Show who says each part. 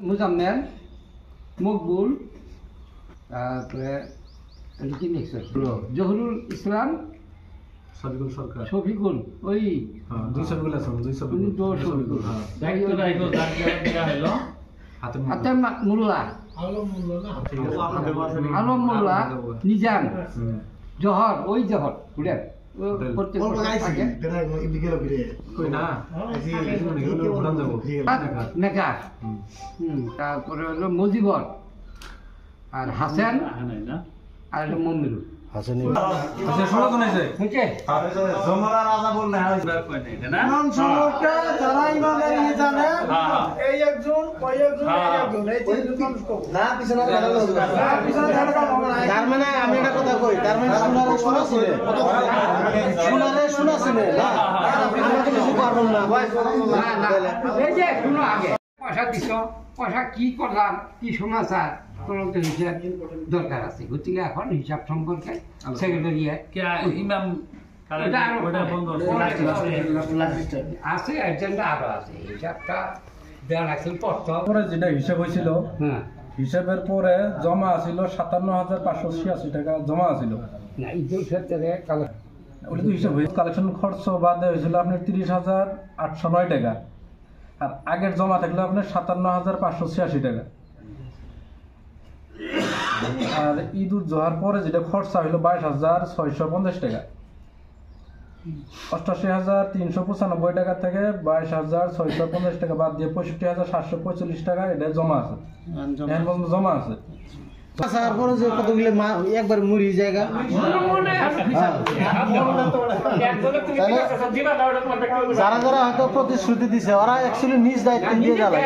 Speaker 1: মুজাম্মেল, মকবুল, তারপরে কি নেক্সট জহুরুল ইসলাম,
Speaker 2: শফিকুল সরকার,
Speaker 1: শফিকুল, ওই
Speaker 2: 200 গুলো আছে 200
Speaker 1: শফিকুল, হাতেম মোল্লা, আলম মোল্লা, নিজাম, জহর, ওই জহর বুড়েন তারপরে হলো মজিবর আর হাসান আর হলো মমিরুল।
Speaker 3: তার মানে আমি একটা কথা কই, তার মানে শোনা ছিল
Speaker 1: পয়সা দিছ, পয়সা কি করলাম, কি সমাচার হিসাব দরকার আছে। গতিকে এখন হিসাব সম্পর্কে সেক্রেটারি আছে, এজেন্ডা আরো আছে, হিসাবটা দেওয়া লাগছিল।
Speaker 4: পরে যেটা হিসাব হয়েছিল, হিসাবের পরে জমা আছিল 57,586 টাকা জমা আছিল। কালেকশন খরচ বাদে হয়েছিল আপনার 30,809 টাকা, আর আগের জমা থাকলে আপনার 57,586 টাকা। আর ঈদ উল জোহার পরে যেটা খরচা হইল 22,650 টাকা। 88,395 টাকা থেকে 22,650 টাকা বাদ দিয়ে 65,745 টাকা এটা জমা আছে, জমা আছে।
Speaker 3: তারপরে যে কতগুলো একবার মুড়ি জায়গা যারা যারা হয়তো প্রতিশ্রুতি দিছে ওরা অ্যাকচুয়ালি নিজ দায়িত্ব নিয়ে যাবে।